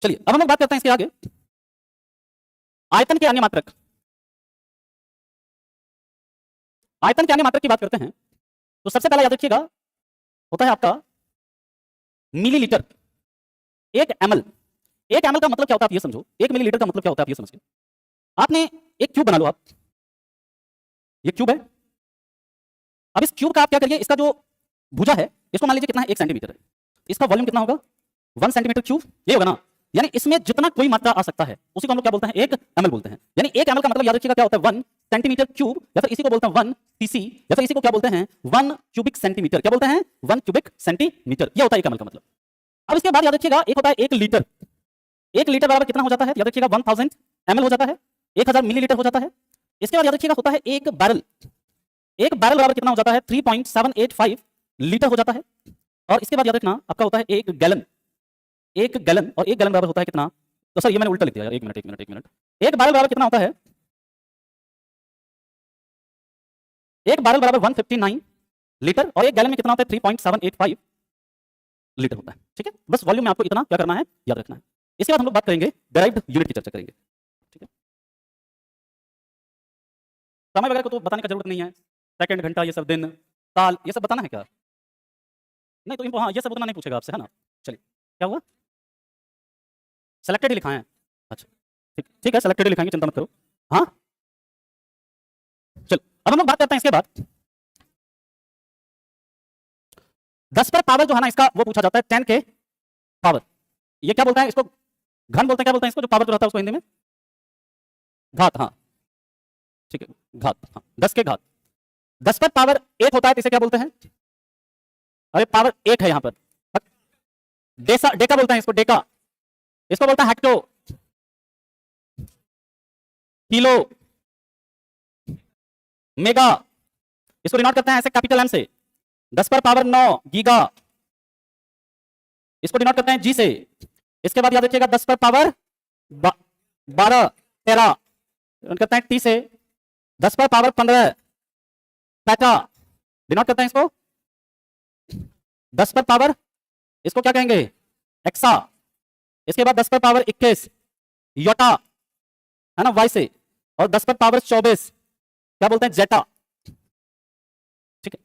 चलिए अब हम लोग बात करते हैं इसके आगे आयतन के अन्य मात्रक। आयतन के अन्य मात्रक की बात करते हैं तो सबसे पहला याद रखिएगा होता है आपका मिलीलीटर। 1 ml। 1 ml का मतलब क्या होता है आप ये समझो। 1 मिलीलीटर का मतलब क्या होता है आप ये समझिए। आपने एक क्यूब बना लो, आप ये क्यूब है। अब इस क्यूब का आप क्या करिए, इसका जो भुजा है इसको मान लीजिए कितना है 1 सेंटीमीटर है। इसका वॉल्यूम कितना होगा 1 सेंटीमीटर क्यूब, ये होगा ना। यानी इसमें जितना कोई मात्रा आ सकता है उसी को हम लोग क्या बोलते हैं 1 ml बोलते हैं। यानी 1 ml का मतलब याद रखिएगा क्या होता है 1 सेंटीमीटर क्यूब, या फिर इसी को बोलते हैं 1 cc, या फिर इसी को क्या बोलते हैं 1 क्यूबिक सेंटीमीटर। क्या बोलते हैं 1 क्यूबिक सेंटीमीटर, ये होता है 1 ml का मतलब। अब इसके बाद याद रखिएगा एक होता है 1 लीटर। 1 लीटर बराबर कितना हो जाता है याद रखिएगा 1000 ml हो जाता है, 1000 मिलीलीटर हो जाता है। इसके बाद याद रखिएगा होता है 1 बैरल। 1 बैरल बराबर कितना हो जाता है 3.785 लीटर हो जाता है। और इसके बाद याद रखना आपका होता है 1 गैलन। 1 गैलन, और 1 गैलन बराबर होता है कितना, तो सर ये मैंने उल्टा लिख दिया यार, 1 मिनट 1 बैरल बराबर कितना होता है 1 बैरल बराबर 159 लीटर, और 1 गैलन में कितना होता है 3.785 लीटर होता है। ठीक है, बस वॉल्यूम में आपको इतना क्या करना है याद रखना है। इसके बाद हम लोग बात करेंगे डेराइव्ड यूनिट की चर्चा करेंगे। ठीक है, समय वगैरह को तो बताने का जरूरत नहीं है, सेकंड, घंटा, ये सब, दिन, साल, ये सब बताना है क्या? नहीं तो हाँ ये सब उतना नहीं पूछेगा आपसे, है ना? चलिए क्या हुआ, सेलेक्टेड ही लिखा है। अच्छा ठीक है, सेलेक्टेड ही लिखाएंगे, चिंता मत करो। हाँ चलो अब हम लोग बात करते हैं इसके बाद 10 पर पावर जो है ना इसका, वो पूछा जाता है 10 के पावर। ये क्या बोलता है इसको, घन बोलते हैं, क्या बोलते हैं इसको जो पावर जो रहता है उसको हिंदी में? घात। हाँ ठीक है, घात। हाँ 10 के घात। 10 पर पावर 1 होता है तो इसे क्या बोलते हैं, अरे पावर 1 है यहाँ पर, डेका बोलते हैं इसको, डेका। इसको बोलता है हेक्टो, किलो, मेगा। इसको डिनोट करते हैं ऐसे कैपिटल एम से। 10 पर पावर 9 गीगा, इसको डिनोट करते हैं जी से। इसके बाद याद रखिएगा 10 पर पावर 12 टेरा, डिनोट करते हैं टी से। 10 पर पावर 15 पैटा, डिनोट करते हैं इसको 10 पर पावर, इसको क्या कहेंगे एक्सा। इसके बाद 10 पर पावर 21 योटा, है ना, वाई से। और 10 पर पावर 24 क्या बोलते हैं जेटा। ठीक है,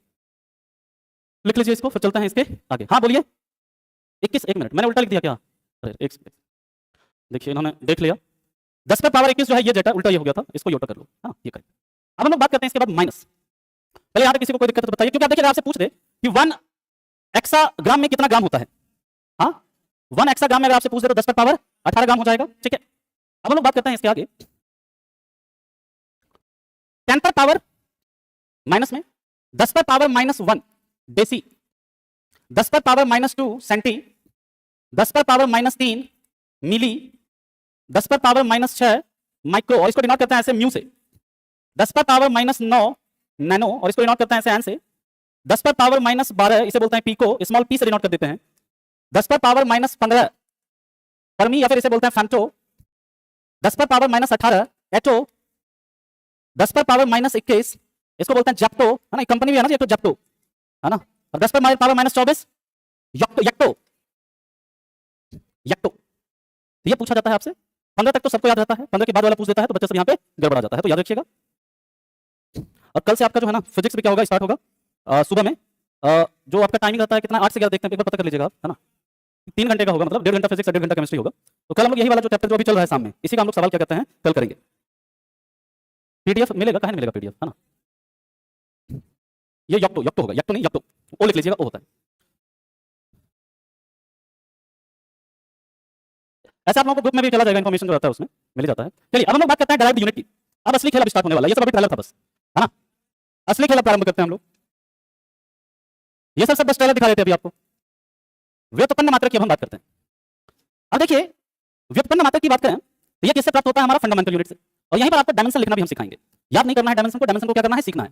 लिख लीजिए इसको, फिर चलते हैं इसके आगे। हाँ बोलिए। 21, 1 मिनट, मैंने उल्टा लिख दिया क्या? अरे एक देखिए इन्होंने देख लिया। 10 पर पावर 21 जो है ये जेटा, उल्टा ये हो गया था, इसको योटा कर लो। हाँ ये करें। अब हम लोग बात करते हैं इसके बाद माइनस। पहले यहाँ पे किसी को कोई दिक्कत तो बताइए, क्योंकि आप देखिए आपसे पूछ दे कि 1 एक्साग्राम में कितना ग्राम होता है। हाँ 1 एक्साग्राम में अगर आपसे पूछ दे तो 10 पर पावर 18 ग्राम हो जाएगा। ठीक है, अब हम लोग बात करते हैं इसके आगे 10 पर पावर माइनस में 10 पर पावर -1 डेसी, 10 पर पावर -2 सेंटी, 10 पर पावर -3 मिली, 10 पर पावर -6 माइक्रो, और इसको डिनोट करते हैं ऐसे म्यू से। 10 पर पावर -9 नैनो, और इसको डिनोट करते हैं ऐसे एन से। 10 पर पावर -12 इसे बोलते हैं पीको, स्मॉल पी से डिनोट कर देते हैं। 10 पर पावर -15 फर्मी, या फिर इसे बोलते हैं फैंटो। 10 पर पावर -18 एटो। 10 पर पावर -21 इसको बोलते हैं जेप्टो, है ना, कंपनी भी है ना ये तो जेप्टो, है ना। और 10 पर पावर -24 यक्टो। ये पूछा जाता है आपसे 15 तक तो सबको याद रहता है, 15 के बाद वाला पूछ देता है तो बच्चा सब यहाँ पे गड़बड़ा जाता है, तो याद रखिएगा। और कल से आपका जो है ना फिजिक्स भी क्या होगा, स्टार्ट होगा सुबह में। जो आपका टाइमिंग रहता है कितना, 8 से 11 देखते हैं, एक बार पता कर लीजिएगा, है ना। 3 घंटे का होगा, मतलब 1.5 घंटा फिजिक्स, 1.5 घंटा केमिस्ट्री होगा। तो कल हम लोग यही वाला जो चैप्टर जो अभी चल रहा है सामने, इसी का हम लोग सवाल क्या कहते हैं कल करेंगे। पीडीएफ मिलेगा, कहाँ नहीं मिलेगा पीडीएफ, है ना। ये यक्टो होगा, यक्टो नहीं यक्टो, ओ लिख लीजिएगा, ओ होता है। ऐसा आप लोगों को ग्रुप में भी चला जाएगा, इन्फॉर्मेशन जो रहता है उसमें मिल जाता है। चलिए अब हम लोग बात करते हैं डायरेक्ट यूनिट की। अब असली खेल अब स्टार्ट होने वाला है, ये सब अभी ट्रेलर था बस, है ना। असली खेल अब प्रारंभ करते हैं हम लोग। ये सब बस ट्रेलर दिखा देते हैं अभी आपको। व्युत्पन्न मात्रा की अब हम बात करते हैं। अब देखिए व्युत्पन्न मात्रा की बात करें तो ये किससे प्राप्त होता है, हमारा फंडामेंटल यूनिट से। और यहीं पर आपको डायमेंशन लिखना भी हम सिखाएंगे। याद नहीं करना है डायमेंशन को, डायमेंशन को क्या करना है, सीखना है।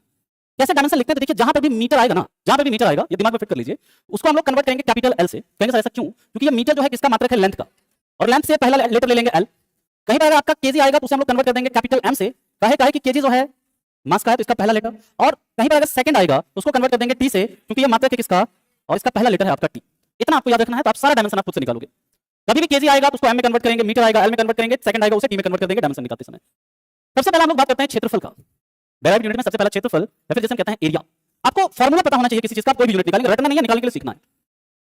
कैसे डायमेंशन लिखते हैं, तो देखिए जहां पर भी मीटर आएगा ना, जहां पर भी मीटर आएगा, ये दिमाग में फिट कर लीजिए, उसको हम लोग कन्वर्ट करेंगे कैपिटल एल से। कहेंगे सर ऐसा क्यों, क्योंकि ये मीटर जो है किसका मात्रक है, लेंथ का, और लेंथ से पहला लेटर ले लेंगे एल। कहीं पर अगर आपका केजी आएगा तो उसे हम लोग कन्वर्ट कर देंगे कैपिटल एम से। काहे कि केजी जो है मास का है तो इसका पहला लेटर, और कहीं पर अगर सेकंड आएगा तो उसको कन्वर्ट कर देंगे टी से, क्योंकि ये मात्रक है किसका, और इसका पहला लेटर है आपका टी। इतना आपको याद रखना है, तो आप सारा डायमेंशन आप खुद से निकालोगे। कभी भी केजी आएगा तो उसको एम में कन्वर्ट करेंगे, मीटर आएगा एल में कन्वर्ट करेंगे, सेकंड आएगा उसे टी में कन्वर्ट कर देंगे डायमेंशन निकालते समय। सबसे पहले हम लोग बात करते हैं क्षेत्रफल का। डेराइव्ड यूनिट में सबसे पहला क्षेत्रफल, या फिर जैसे हम कहते हैं एरिया। आपको फार्मूला पता होना चाहिए किसी चीज का, कोई भी यूनिट निकालेंगे, रटना नहीं है, निकालने के लिए सीखना है।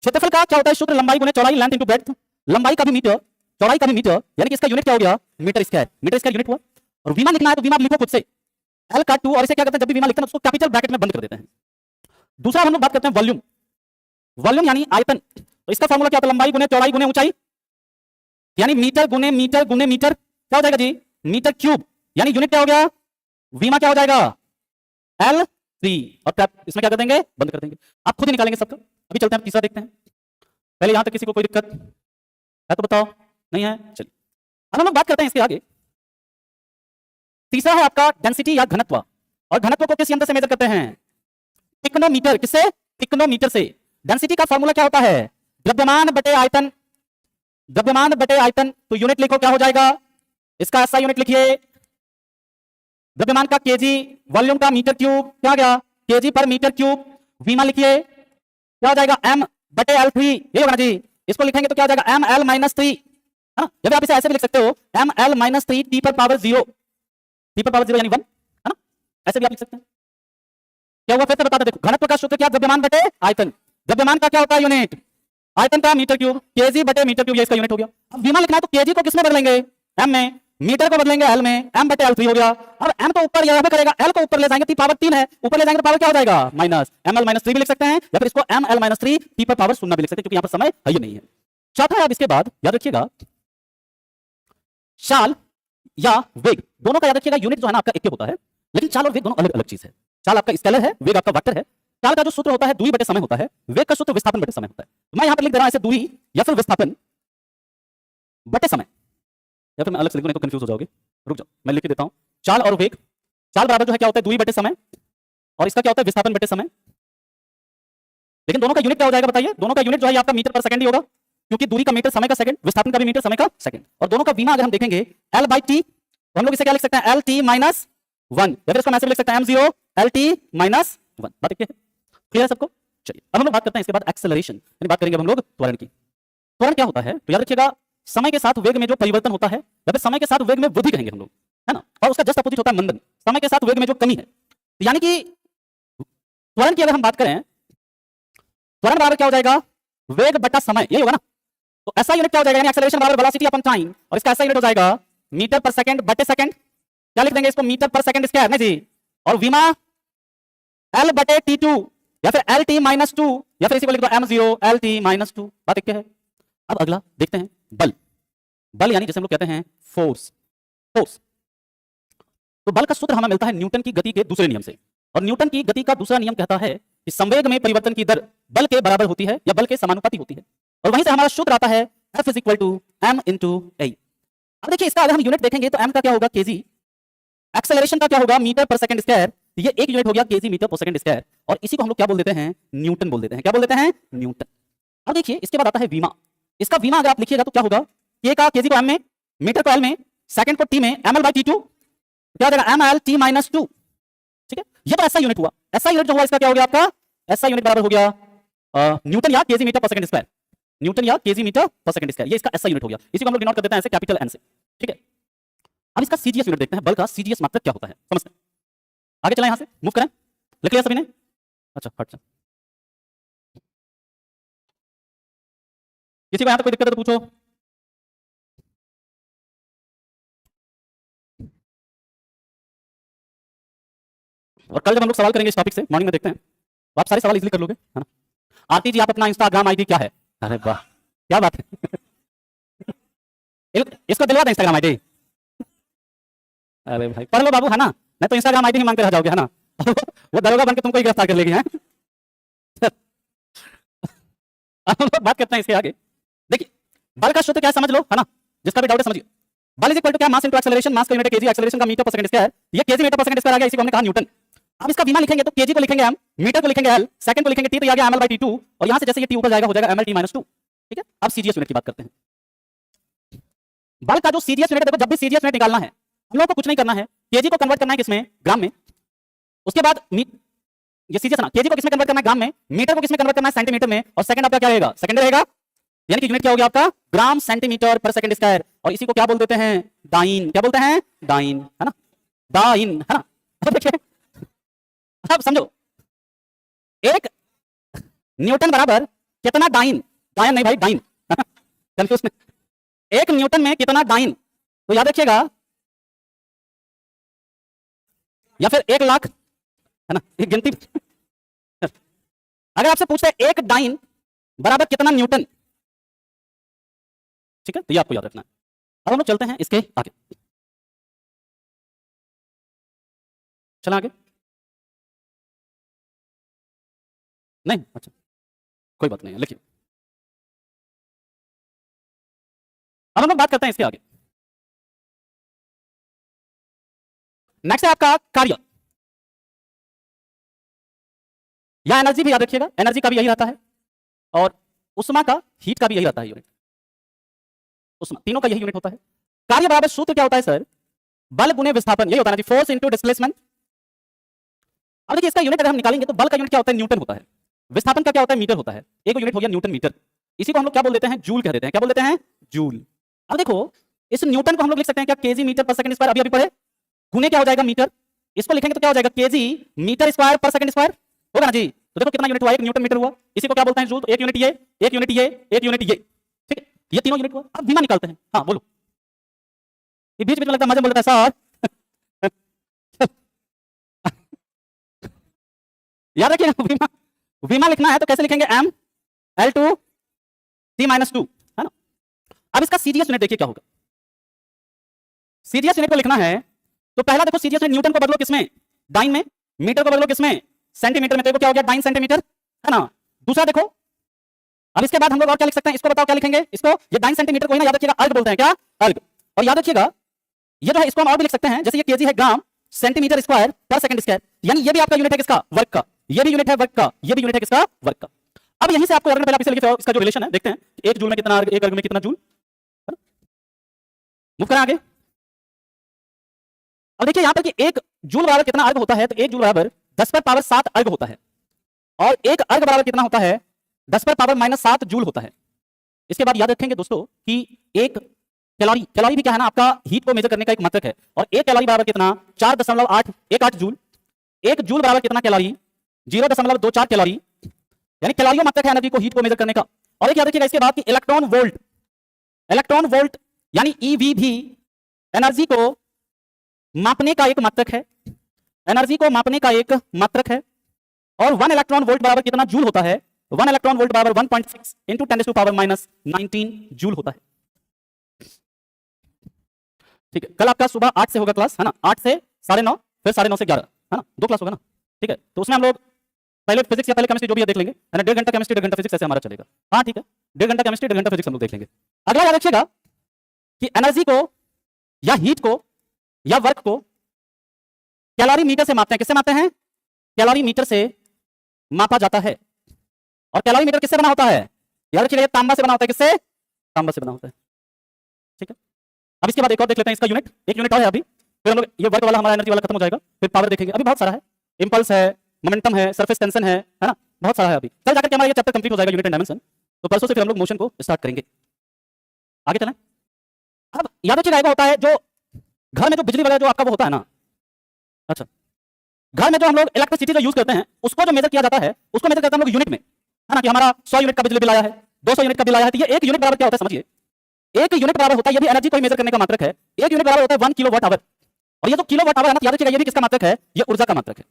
क्षेत्रफल का क्या होता है, सूत्र लंबाई गुने चौड़ाई, लेंथ इनटू ब्रेड्थ। लंबाई का भी मीटर, चौड़ाई का भी मीटर, यानी कि इसका यूनिट क्या हो गया, metre square. Metre square unit हुआ। और विमा लिखना है तो विमा लिखो खुद से, एल का 2, और इसे क्या करते हैं, जब भी विमा लिखते हैं उसको कैपिटल ब्रैकेट में बंद कर देते हैं। दूसरा हम लोग बात करते हैं वॉल्यूम। वॉल्यूम यानी आयतन। तो इसका फार्मूला क्या होता है, लंबाई गुने चौड़ाई गुने ऊंचाई, यानी मीटर गुने मीटर गुने मीटर, क्या हो जाएगा जी, मीटर क्यूब। यानी यूनिट क्या हो गया, विमा क्या हो जाएगा, L3, और इसमें क्या कर देंगे, बंद कर देंगे। आप खुद ही निकालेंगे सबका। अभी चलते हैं तीसरा देखते हैं। पहले यहां तक किसी को कोई दिक्कत है तो बताओ, नहीं है, चलिए अब हम लोग बात करते हैं इसके आगे। तीसरा है आपका डेंसिटी या घनत्व, और घनत्व को किस यंत्र से मेजर करते हैं, पिकोनोमीटर। किससे, पिकोनोमीटर से। डेंसिटी का फार्मूला क्या होता है, द्रव्यमान बटे आयतन। द्रव्यमान बटे आयतन, तो यूनिट लिखो क्या हो जाएगा, इसका ऐसा यूनिट लिखिए, द्रव्यमान का केजी, वॉल्यूम का मीटर क्यूब, क्या गया, केजी पर मीटर क्यूब। विमा लिखिए क्या हो जाएगा, एम बटे L3, ये होगा ना जी। इसको लिखेंगे तो क्या हो जाएगा, ml माइनस 3, है ना। या फिर आप इसे ऐसे भी लिख सकते हो, ml माइनस 3 टी पर पावर 0, टी पर पावर 0 यानी 1, है ना। ऐसे भी आप लिख सकते हैं। क्या हुआ, फिर से बता दे, देखो घनत्व का सूत्र क्या, द्रव्यमान बटे आयतन। द्रव्यमान का क्या होता है यूनिट, आयतन का मीटर क्यूब, केजी बटे मीटर क्यूब, ये इसका यूनिट हो गया। अब विमा लिखना है तो केजी को किसमें बदलेंगे, एम में, मीटर को बदलेंगे एल में, एम बटे L3 हो गया। अब एम को ऊपर यहां पे करेगा, एल को ऊपर ले जाएंगे, टी पावर 3 है, ऊपर ले जाएंगे तो पावर क्या हो जाएगा, माइनस, ml माइनस 3 भी लिख सकते हैं, या फिर इसको ml माइनस 3 टी पर पावर 0 भी लिख सकते हैं, क्योंकि यहां पर समय है ही नहीं है। चौथा है अब इसके बाद याद रखिएगा, चाल या वेग। दोनों का याद रखिएगा, यूनिट जो है ना आपका एक होता है, लेकिन चाल और वेग दोनों अलग अलग चीज है। चाल आपका स्केलर है, वेग आपका वेक्टर है। चाल का जो सूत्र होता है दूरी बटे समय होता है, वेग का सूत्र विस्थापन बटे समय होता है। तो मैं यहां पर लिख दे रहा हूं ऐसे, दूरी या फिर विस्थापन बटे समय, या फिर मैं अलग से लिखूं नहीं तो कंफ्यूज हो जाओगे, रुक जाओ मैं लिख के देता हूं। चाल और वेग, चाल बराबर जो है क्या होता है, दूरी बटे समय, और इसका क्या होता है, विस्थापन बटे समय। लेकिन दोनों का यूनिट क्या हो जाएगा बताइए, दोनों का यूनिट जो है आपका मीटर पर सेकंड ही होगा, क्योंकि दूरी का मीटर समय का सेकंड, विस्थापन का भी मीटर समय का सेकंड। और दोनों का विमा अगर हम देखेंगे L बाई टी, तो हम लोग इसे क्या लिख सकते हैं, LT माइनस 1, या फिर इसको मैसेज लिख सकते हैं M0 LT माइनस 1। बात क्लियर है सबको। चलिए अब हम लोग बात करते हैं इसके बाद एक्सेलरेशन, यानी बात करेंगे हम लोग त्वरण की। त्वरण क्या होता है, तो याद रखिएगा, समय के साथ वेग में जो परिवर्तन होता है, या फिर समय के साथ वेग में वृद्धि कहेंगे हम लोग, है ना। और उसका जस्ट अपोजिट होता है मंदन, समय के साथ वेग में जो कमी है। तो यानी कि त्वरण की अगर हम बात करें, त्वरण बराबर क्या हो जाएगा, वेग बटा समय, यही होगा ना। तो ऐसा यूनिट क्या हो जाएगा, यानी एक्सेलरेशन बराबर वेलोसिटी अपॉन टाइम, और इसका ऐसा यूनिट हो जाएगा मीटर पर सेकंड बटे सेकंड। क्या लिख देंगे इसको, मीटर पर सेकंड स्क्वायर ना जी। और विमा L बटे T2, या फिर LT माइनस 2, या फिर इसी को लिख दो M0 LT माइनस 2। बात क्या है। अब अगला देखते हैं बल। बल यानी जैसे हम लोग कहते हैं फोर्स। फोर्स, तो बल का सूत्र हमें मिलता है न्यूटन की गति के दूसरे नियम से, और न्यूटन की गति का दूसरा नियम कहता है कि संवेग में परिवर्तन की दर बल के बराबर होती है, या बल के समानुपाती होती है। और वहीं से हमारा सूत्र आता है F is equal to M into A। अब देखिए इसका अगर हम यूनिट देखेंगे तो M का क्या होगा, केजी, एक्सेलरेशन का क्या होगा, मीटर पर सेकंड स्क्वायर। ये एक यूनिट हो गया KG metre per second square, और इसी को हम लोग क्या बोल देते हैं, न्यूटन बोल देते हैं। क्या बोल देते हैं, न्यूटन। अब देखिए इसके बाद आता है विमा। इसका विमा अगर आप लिखिएगा तो क्या होगा, के का केजी को एम में, मीटर को एल में, सेकंड को टी में, ml बाई T2, क्या हो जाएगा ml T माइनस 2। ठीक है, ये तो ऐसा यूनिट हुआ। ऐसा यूनिट जो हुआ इसका क्या हो गया आपका, ऐसा यूनिट बराबर हो गया न्यूटन या KG metre per second square. Newton या KG metre per second square, ये इसका ऐसा यूनिट हो गया। इसी को हम लोग डिनोट कर देते हैं ऐसे कैपिटल एन से। ठीक है, अब इसका सीजीएस यूनिट देखते हैं, बल का सीजीएस मात्रक क्या होता है, समझते हैं। आगे चलें, यहां से मूव करें, लिख लिया सभी ने? अच्छा हट जा, किसी को यहां तक कोई दिक्कत है तो पूछो। और कल जब हम लोग सवाल करेंगे इस टॉपिक से, मॉर्निंग में देखते हैं, तो आप सारे सवाल इजीली कर लोगे, है ना। आरती जी, आप अपना इंस्टाग्राम आईडी क्या है? अरे वाह, क्या बात है। इसको दिलवा दें इंस्टाग्राम आईडी। अरे भाई पढ़ लो बाबू, है ना, नहीं तो इंस्टाग्राम आईडी ही मांगते रह जाओगे, है ना। वो दरोगा बन के तुमको ही गिरफ्तार कर लेगी, है। अब हम लोग बात करते हैं इसके आगे। देखिए, बल का सूत्र क्या है समझ लो, है ना, जिसका भी डाउट है समझिए। बल इज इक्वल टू क्या, मास इनटू एक्सेलरेशन, मास का यूनिट केजी, एक्सेलरेशन का मीटर पर सेकंड स्क्वायर, ये KG metre per second square आ गया, इसी को हमने कहा न्यूटन। अब इसका विमा लिखेंगे तो केजी को लिखेंगे एम, मीटर को लिखेंगे एल, सेकंड को लिखेंगे टी, तो ये आ गया ml/t2, और यहां से जैसे ये टी ऊपर जाएगा हो जाएगा ml/t-2। ठीक है, अब सीजीएस यूनिट की बात करते हैं। बल का जो सीजीएस यूनिट, देखो जब भी सीजीएस यूनिट निकालना है हम लोग को कुछ नहीं करना है, केजी को कन्वर्ट करना है किसमें, ग्राम में, उसके बाद ये सीजीएस ना, केजी को किसमें कन्वर्ट करना है, ग्राम में, मीटर को किसमें कन्वर्ट करना है, सेंटीमीटर में, और सेकंड आपका क्या रहेगा, सेकंड रहेगा, यानी कि यूनिट क्या हो गया आपका, ग्राम सेंटीमीटर पर सेकंड स्क्वायर, और इसी को क्या बोल देते हैं, डाइन, क्या बोलते हैं, डाइन, है ना, डाइन, है ना। अब देखिए, अब समझो, एक न्यूटन बराबर कितना डाइन, डायन नहीं भाई, डाइन, कंफ्यूज में, एक न्यूटन में कितना डाइन, तो याद रखिएगा, या फिर 1,00,000, है ना, एक गिनती। अगर आपसे पूछते हैं एक डाइन बराबर कितना न्यूटन, ठीक है, तो ये आपको याद रखना है। अब हम लोग चलते हैं इसके आगे, चला आगे, नहीं, अच्छा कोई बात नहीं है, लिखिए। अब हम लोग बात करते हैं इसके आगे। नेक्स्ट है आपका कार्य, या एनर्जी भी याद रखिएगा, एनर्जी का भी यही रहता है, और उष्मा का, हीट का भी यही रहता है यूनिट, उष्मा, तीनों का यही यूनिट होता है। कार्य बराबर सूत्र क्या होता है सर, बल गुने विस्थापन, यही होता है ना, फोर्स इनटू डिस्प्लेसमेंट। अब देखिए इसका यूनिट अगर हम निकालेंगे तो बल का यूनिट क्या होता है, न्यूटन होता है, विस्थापन का क्या होता है, मीटर होता है, एक यूनिट हो गया न्यूटन मीटर, इसी को हम लोग क्या बोल देते हैं, जूल कह देते हैं, क्या बोल देते हैं, जूल। अब देखो, इस न्यूटन को हम लोग लिख सकते हैं क्या, KG metre per second square, अभी अभी पढ़े, गुने क्या हो जाएगा, मीटर, इसको लिखेंगे तो क्या हो जाएगा, KG metre square per second square, होगा ना जी। तो देखो कितना यूनिट हुआ, एक न्यूटन मीटर हुआ, इसी को क्या बोलते हैं, जूल, तो एक यूनिट ये, एक यूनिट ये, एक यूनिट ये, ठीक है, ये तीनों यूनिट हुआ। अब विमा निकालते हैं, हाँ बोलो, ये बीच बीच में लगता है मजा बोलता है सर। याद रखिएगा, विमा, विमा लिखना है तो कैसे लिखेंगे, m L2 T-2, है ना। अब इसका सीजीएस यूनिट देखिए क्या होगा, सीजीएस यूनिट को लिखना है तो पहला देखो, सीजीएस यूनिट, न्यूटन को बदलो किसमें, डाइन में, मीटर को बदलो किसमें, सेंटीमीटर में, तो क्या हो गया, डाइन सेंटीमीटर, है ना। दूसरा देखो, अब इसके बाद हम लोग और क्या लिख सकते हैं, इसको बताओ क्या लिखेंगे, इसको, ये डाइन सेंटीमीटर को ही ना याद रखिएगा, अर्ग बोलते हैं, क्या, अर्ग। और याद रखिएगा ये जो है इसको हम और भी लिख सकते हैं, जैसे ये केजी है gram centimetre square per second square, यानी ये भी आपका यूनिट है किसका, वर्क का, ये भी यूनिट है वर्क का, ये भी यूनिट है किसका, वर्क का। अब यहीं से आपको पहले आप इसे लिखिए, इसका जो रिलेशन है देखते हैं, एक जूल में कितना अर्ग, एक अर्ग में कितना जूल, मूव करें आगे। अब देखिए यहां पर कि एक जूल बराबर कितना अर्ग होता है, तो एक जूल बराबर 10 पर पावर 7 अर्ग होता है, और एक अर्ग बराबर कितना होता है, 10 पर पावर -7 जूल होता है। इसके बाद याद रखेंगे दोस्तों कि एक कैलोरी, कैलोरी भी क्या है ना, आपका हीट को मेजर करने का एक मात्रक है, और एक कैलोरी बराबर कितना, 4.818 जूल, एक जूल बराबर कितना कैलोरी, 0.24 कैलोरी, यानी कैलोरी मात्रक है एनर्जी को, हीट को मेजर करने का। और एक याद रखिएगा इसके बाद कि इलेक्ट्रॉन वोल्ट, इलेक्ट्रॉन वोल्ट यानी ईवी भी एनर्जी को मापने का एक मात्रक है, एनर्जी को मापने का एक मात्रक है, और 1 इलेक्ट्रॉन वोल्ट बराबर कितना जूल होता है, 1 इलेक्ट्रॉन वोल्ट बराबर 1.6 इंटू 10⁻⁻19 जूल होता है। ठीक है, कल आपका सुबह 8 से होगा क्लास, है ना, 8 से 9:30, फिर 9:30 से 11, है ना, 2 क्लास होगा ना, ठीक है। तो उसमें हम लोग पहले फिजिक्स या पहले केमिस्ट्री जो भी है देख लेंगे, है ना, 1.5 घंटा केमिस्ट्री, 1.5 घंटा फिजिक्स, ऐसे हमारा चलेगा, हाँ ठीक है, 1.5 घंटा केमिस्ट्री, 1.5 घंटा फिजिक्स हम लोग देख लेंगे। अगला याद रखिएगा कि एनर्जी को या हीट को या वर्क को कैलोरी मीटर से मापते हैं, किससे मापते हैं, कैलोरी मीटर से मापा जाता है, और कैलोरी मीटर किससे बना होता है, याद रखिएगा ये तांबा से बना होता है, किससे, तांबा से बना होता है, ठीक है। अब इसके बाद एक और देख लेते हैं इसका यूनिट, एक यूनिट और है अभी, फिर हम लोग ये वर्क वाला हमारा एनर्जी वाला खत्म हो जाएगा, फिर पावर देखेंगे, अभी बहुत सारा है, इंपल्स है, मोमेंटम है, सरफेस टेंशन है ना, बहुत सारा है अभी, कल जाकर के हमारा ये चैप्टर कंप्लीट हो जाएगा यूनिट एंड डायमेंशन, तो परसों से फिर हम लोग मोशन को स्टार्ट करेंगे। आगे चलें। अब याद रखिएगा, एक होता है जो घर में जो बिजली वगैरह जो आपका वो होता है ना, अच्छा, घर में जो हम लोग इलेक्ट्रिसिटी जो यूज करते हैं उसको जो मेजर किया जाता है उसको मेजर करते हैं हम लोग यूनिट में, है ना, कि हमारा 100 यूनिट का बिजली बिल आया है, 200 यूनिट का बिल आया है, तो ये एक यूनिट बराबर क्या होता है समझिए, एक यूनिट बराबर होता है, ये भी एनर्जी को मेजर करने का मात्रक है, एक यूनिट बराबर होता है 1 किलोवाट आवर। और ये जो किलोवाट आवर है ना, याद रखिएगा ये भी किसका मात्रक है, ये ऊर्जा का मात्रक है,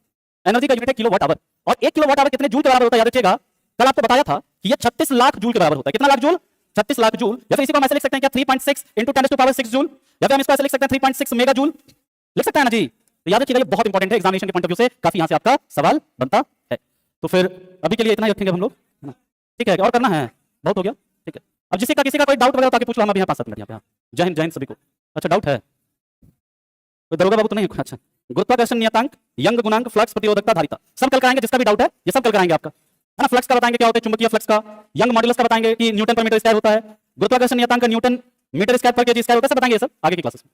एनर्जी का यूनिट है किलोवाट आवर। और 1 किलोवाट आवर कितने जूल के बराबर होता है, याद रखिएगा कल आपको बताया था कि ये 36 लाख जूल के बराबर होता है। कितना लाख जूल, 36 लाख जूल। या फिर इसी को हम ऐसे लिख सकते हैं क्या, 3.6 इंटू 10⁶ जूल, या फिर हम इसको ऐसे लिख सकते हैं 3.6 मेगा जूल, लिख सकते हैं ना जी। तो याद रखिएगा ये बहुत इंपॉर्टेंट है, एग्जामिनेशन के पॉइंट ऑफ व्यू से काफी यहां से आपका सवाल बनता है। तो फिर अभी के लिए इतना ही रखेंगे हम लोग, है ना, ठीक है, और करना है, बहुत हो गया, ठीक है। अब किसी का कोई डाउट वगैरह तो आके पूछ लो, हम अभी यहाँ 5-7 मिनट यहाँ पे। जय हिंद, जय हिंद सभी को। अच्छा, डाउट है कोई, दरोगा बाबू तो नहीं है? अच्छा, गुरुत्वाकर्षण नियतांक, यंग गुणांक, फ्लक्स, प्रतिरोधकता, धारिता, सब कल कराएंगे, जिसका भी डाउट है ये सब कल कराएंगे आपका, है ना। फ्लक्स का बताएंगे क्या होता है, चुंबकीय फ्लक्स का, यंग मॉड्यूलस का बताएंगे कि न्यूटन पर मीटर स्क्वायर होता है, गुरुत्वाकर्षण नियतांक न्यूटन मीटर स्क्वायर पर केजी स्क्वायर होता है, सब बताएंगे ये सब आगे की क्लासेस में।